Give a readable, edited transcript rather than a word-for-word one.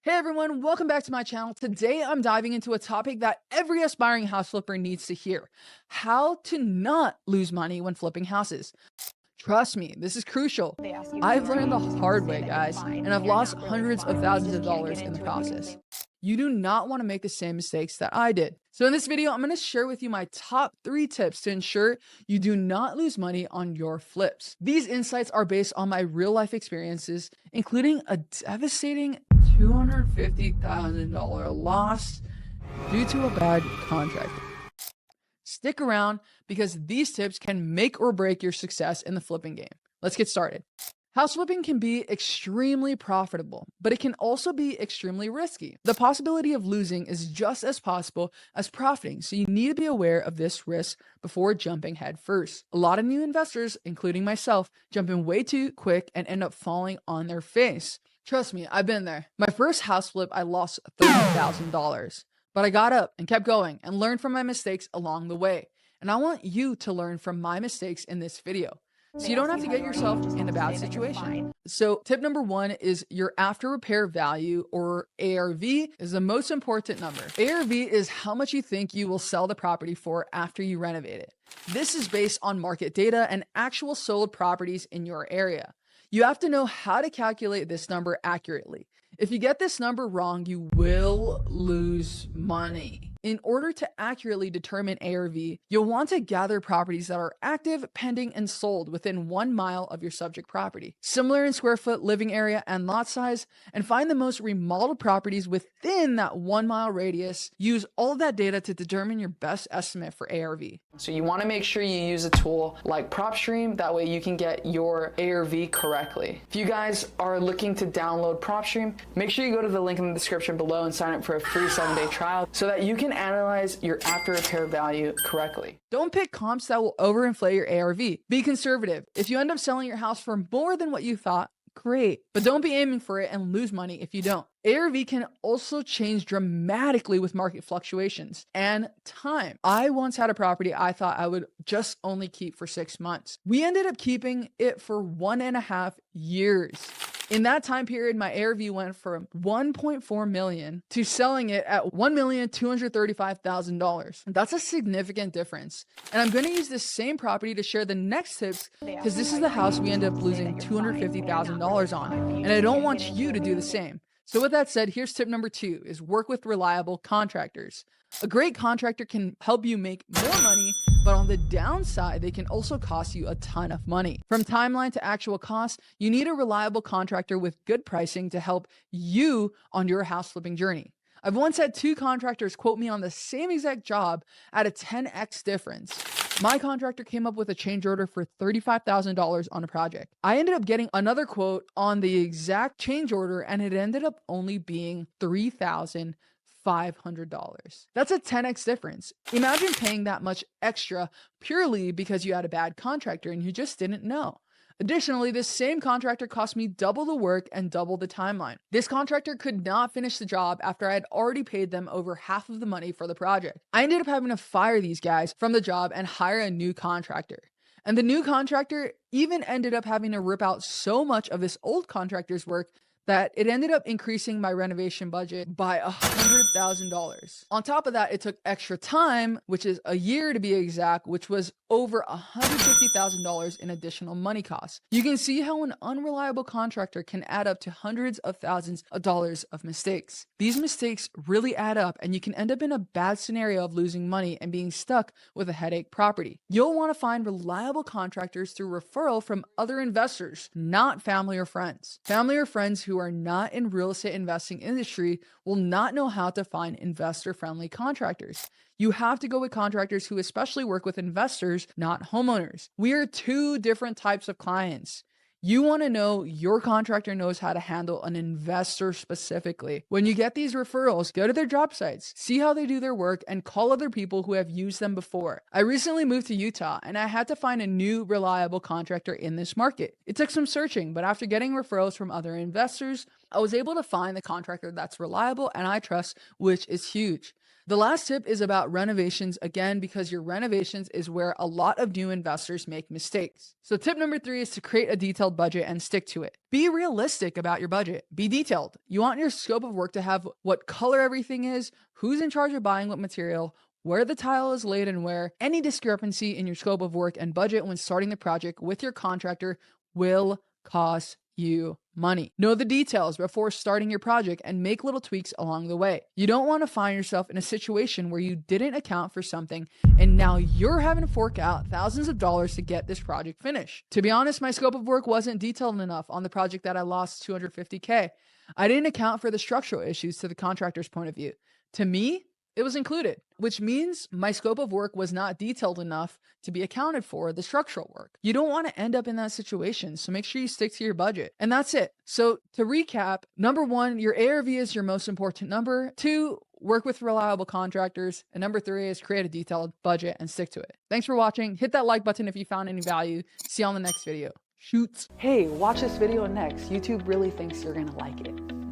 Hey everyone, welcome back to my channel. Today I'm diving into a topic that every aspiring house flipper needs to hear: how to not lose money when flipping houses. Trust me, this is crucial. I've learned the hard way, guys, and I've lost hundreds of thousands of dollars in the process. You do not want to make the same mistakes that I did. So in this video, I'm going to share with you my top 3 tips to ensure you do not lose money on your flips. These insights are based on my real life experiences, including a devastating $250,000 loss due to a bad contract. Stick around because these tips can make or break your success in the flipping game. Let's get started. House flipping can be extremely profitable, but it can also be extremely risky. The possibility of losing is just as possible as profiting, so you need to be aware of this risk before jumping head first. A lot of new investors, including myself, jump in way too quick and end up falling on their face. Trust me, I've been there. My first house flip, I lost $30,000. But I got up and kept going and learned from my mistakes along the way. And I want you to learn from my mistakes in this video, so you don't have to get yourself in a bad situation. So tip number 1 is your after repair value, or ARV, is the most important number. ARV is how much you think you will sell the property for after you renovate it. This is based on market data and actual sold properties in your area. You have to know how to calculate this number accurately. If you get this number wrong, you will lose money. In order to accurately determine ARV, you'll want to gather properties that are active, pending, and sold within 1 mile of your subject property, similar in square foot, living area, and lot size, and find the most remodeled properties within that 1 mile radius. Use all of that data to determine your best estimate for ARV. So you want to make sure you use a tool like PropStream, that way you can get your ARV correctly. If you guys are looking to download PropStream, make sure you go to the link in the description below and sign up for a free 7-day trial so that you can analyze your after repair value correctly. Don't pick comps that will overinflate your ARV. Be conservative. If you end up selling your house for more than what you thought, great, but don't be aiming for it and lose money if you don't. ARV can also change dramatically with market fluctuations and time. I once had a property I thought I would just only keep for 6 months. We ended up keeping it for 1.5 years. In that time period, my ARV went from $1.4 million to selling it at $1,235,000. That's a significant difference. And I'm going to use this same property to share the next tips, because this is the house we ended up losing $250,000 on. And I don't want you to do the same. So with that said, here's tip number 2, is work with reliable contractors. A great contractor can help you make more money, but on the downside, they can also cost you a ton of money. From timeline to actual cost, you need a reliable contractor with good pricing to help you on your house flipping journey. I've once had 2 contractors quote me on the same exact job at a 10x difference. My contractor came up with a change order for $35,000 on a project. I ended up getting another quote on the exact change order, and it ended up only being $3,500. That's a 10x difference. Imagine paying that much extra purely because you had a bad contractor and you just didn't know. Additionally, this same contractor cost me double the work and double the timeline. This contractor could not finish the job after I had already paid them over half of the money for the project. I ended up having to fire these guys from the job and hire a new contractor. And the new contractor even ended up having to rip out so much of this old contractor's work that it ended up increasing my renovation budget by $100,000. On top of that, it took extra time, which is a year to be exact, which was over $150,000 in additional money costs. You can see how an unreliable contractor can add up to hundreds of thousands of dollars of mistakes. These mistakes really add up, and you can end up in a bad scenario of losing money and being stuck with a headache property. You'll want to find reliable contractors through referral from other investors, not family or friends. Family or friends who are not in real estate investing industry will not know how to find investor-friendly contractors. You have to go with contractors who especially work with investors, not homeowners. We are 2 different types of clients. You want to know your contractor knows how to handle an investor specifically. When you get these referrals, go to their job sites, see how they do their work, and call other people who have used them before. I recently moved to Utah, and I had to find a new reliable contractor in this market. It took some searching, but after getting referrals from other investors, I was able to find the contractor that's reliable and I trust, which is huge. The last tip is about renovations, again, because your renovations is where a lot of new investors make mistakes. So tip number 3 is to create a detailed budget and stick to it. Be realistic about your budget. Be detailed. You want your scope of work to have what color everything is, who's in charge of buying what material, where the tile is laid and where. Any discrepancy in your scope of work and budget when starting the project with your contractor will cost you money. Know the details before starting your project and make little tweaks along the way. You don't want to find yourself in a situation where you didn't account for something and now you're having to fork out thousands of dollars to get this project finished. To be honest, my scope of work wasn't detailed enough on the project that I lost $250K. I didn't account for the structural issues to the contractor's point of view. To me, it was included, which means my scope of work was not detailed enough to be accounted for the structural work. You don't want to end up in that situation, so make sure you stick to your budget. And that's it. So to recap, number 1, your ARV is your most important number. 2, work with reliable contractors. And number 3 is create a detailed budget and stick to it. Thanks for watching. Hit that like button if you found any value. See you on the next video. Shoots. Hey, watch this video next. YouTube really thinks you're gonna like it.